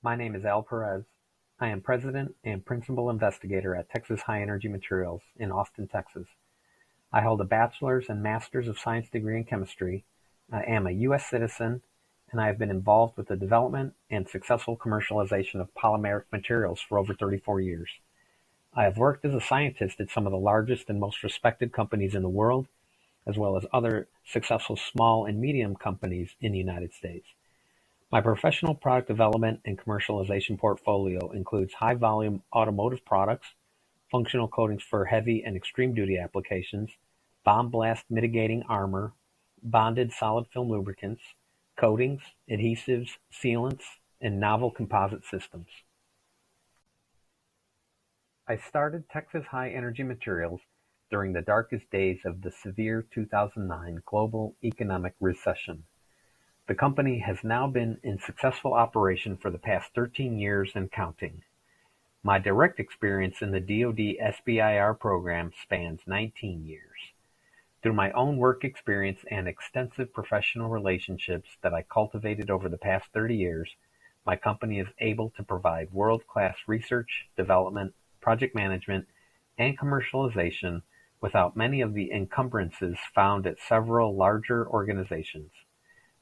My name is Al Perez. I am President and Principal Investigator at Texas High Energy Materials in Austin, Texas. I hold a Bachelor's and Master's of Science degree in chemistry. I am a U.S. citizen, and I have been involved with the development and successful commercialization of polymeric materials for over 34 years. I have worked as a scientist at some of the largest and most respected companies in the world, as well as other successful small and medium companies in the United States. My professional product development and commercialization portfolio includes high-volume automotive products, functional coatings for heavy and extreme-duty applications, bomb blast mitigating armor, bonded solid film lubricants, coatings, adhesives, sealants, and novel composite systems. I started Texas High Energy Materials during the darkest days of the severe 2009 global economic recession. The company has now been in successful operation for the past 13 years and counting. My direct experience in the DoD SBIR program spans 19 years. Through my own work experience and extensive professional relationships that I cultivated over the past 30 years, my company is able to provide world-class research, development, project management, and commercialization without many of the encumbrances found at several larger organizations.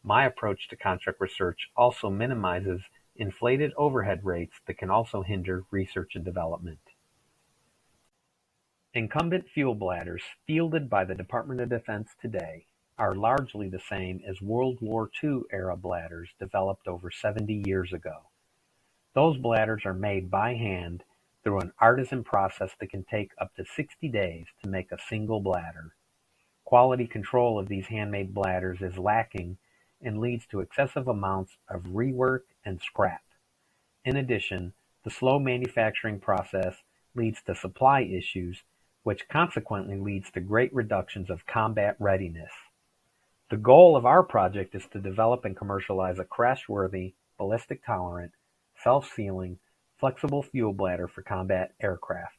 My approach to contract research also minimizes inflated overhead rates that can also hinder research and development. Incumbent fuel bladders fielded by the Department of Defense today are largely the same as World War II era bladders developed over 70 years ago. Those bladders are made by hand through an artisan process that can take up to 60 days to make a single bladder. Quality control of these handmade bladders is lacking and leads to excessive amounts of rework and scrap. In addition, the slow manufacturing process leads to supply issues, which consequently leads to great reductions of combat readiness. The goal of our project is to develop and commercialize a crashworthy, ballistic-tolerant, self-sealing, flexible fuel bladder for combat aircraft.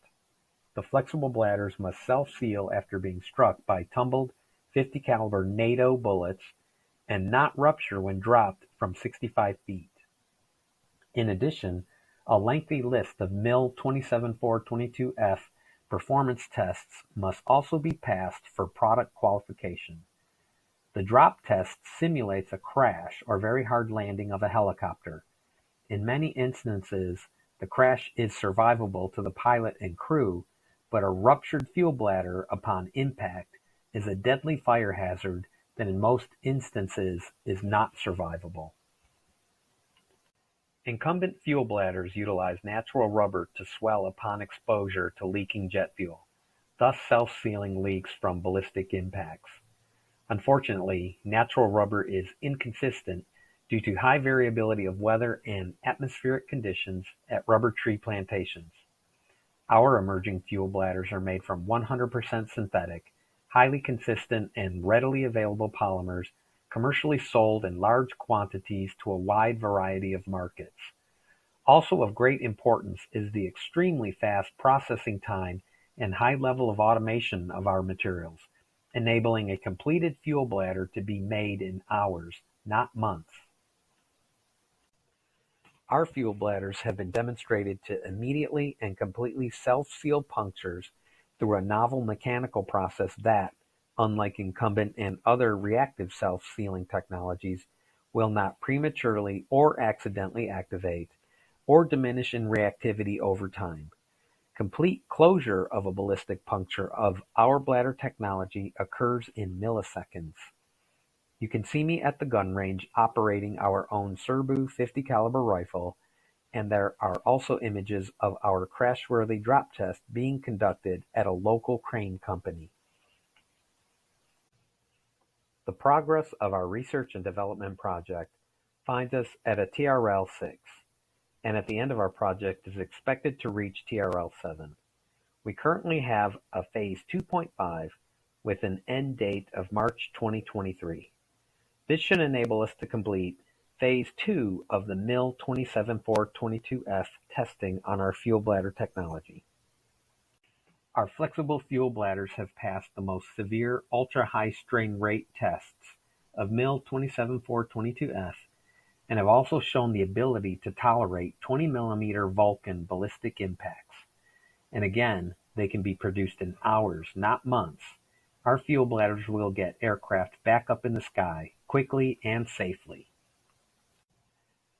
The flexible bladders must self-seal after being struck by tumbled 50 caliber NATO bullets and not rupture when dropped from 65 feet. In addition, a lengthy list of MIL 27422F performance tests must also be passed for product qualification. The drop test simulates a crash or very hard landing of a helicopter. In many instances, the crash is survivable to the pilot and crew, but a ruptured fuel bladder upon impact is a deadly fire hazard that in most instances is not survivable. Incumbent fuel bladders utilize natural rubber to swell upon exposure to leaking jet fuel, thus self-sealing leaks from ballistic impacts. Unfortunately, natural rubber is inconsistent due to high variability of weather and atmospheric conditions at rubber tree plantations. Our emerging fuel bladders are made from 100% synthetic, highly consistent and readily available polymers commercially sold in large quantities to a wide variety of markets. Also of great importance is the extremely fast processing time and high level of automation of our materials, enabling a completed fuel bladder to be made in hours, not months. Our fuel bladders have been demonstrated to immediately and completely self-seal punctures through a novel mechanical process that, unlike incumbent and other reactive self-sealing technologies, will not prematurely or accidentally activate or diminish in reactivity over time. Complete closure of a ballistic puncture of our bladder technology occurs in milliseconds. You can see me at the gun range operating our own Serbu 50 caliber rifle, and there are also images of our crashworthy drop test being conducted at a local crane company. The progress of our research and development project finds us at a TRL 6, and at the end of our project is expected to reach TRL 7. We currently have a phase 2.5 with an end date of March 2023. This should enable us to complete Phase 2 of the MIL 27422F testing on our fuel bladder technology. Our flexible fuel bladders have passed the most severe ultra-high strain rate tests of MIL 27422F and have also shown the ability to tolerate 20mm Vulcan ballistic impacts. And again, they can be produced in hours, not months. Our fuel bladders will get aircraft back up in the sky quickly and safely.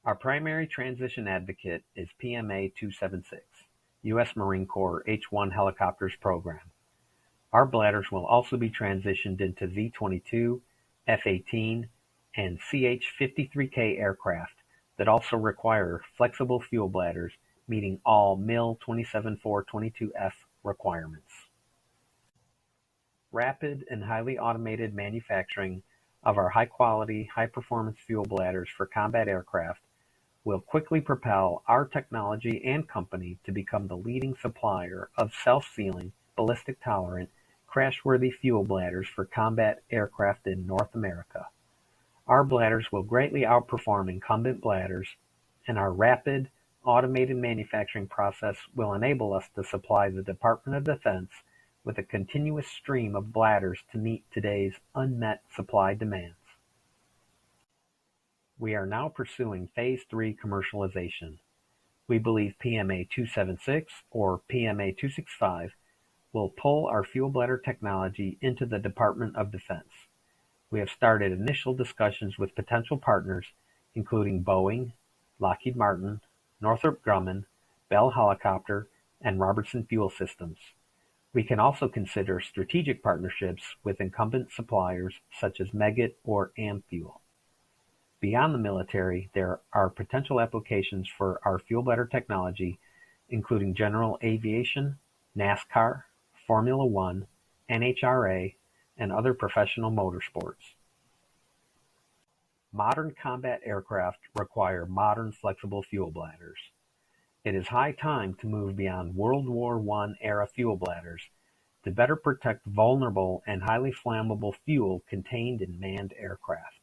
Our primary transition advocate is PMA 276, U.S. Marine Corps H-1 helicopters program. Our bladders will also be transitioned into V-22, F-18, and CH-53K aircraft that also require flexible fuel bladders meeting all MIL 27422F requirements. Rapid and highly automated manufacturing of our high-quality, high-performance fuel bladders for combat aircraft will quickly propel our technology and company to become the leading supplier of self-sealing, ballistic-tolerant, crashworthy fuel bladders for combat aircraft in North America. Our bladders will greatly outperform incumbent bladders, and our rapid, automated manufacturing process will enable us to supply the Department of Defense with a continuous stream of bladders to meet today's unmet supply demands. We are now pursuing Phase 3 commercialization. We believe PMA 276 or PMA 265 will pull our fuel bladder technology into the Department of Defense. We have started initial discussions with potential partners, including Boeing, Lockheed Martin, Northrop Grumman, Bell Helicopter, and Robertson Fuel Systems. We can also consider strategic partnerships with incumbent suppliers such as Meggitt or Amfuel. Beyond the military, there are potential applications for our fuel bladder technology, including general aviation, NASCAR, Formula One, NHRA, and other professional motorsports. Modern combat aircraft require modern flexible fuel bladders. It is high time to move beyond World War I era fuel bladders to better protect vulnerable and highly flammable fuel contained in manned aircraft.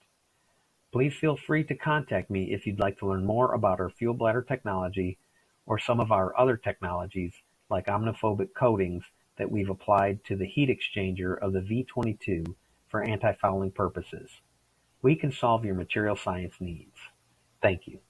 Please feel free to contact me if you'd like to learn more about our fuel bladder technology or some of our other technologies like omniphobic coatings that we've applied to the heat exchanger of the V-22 for anti-fouling purposes. We can solve your material science needs. Thank you.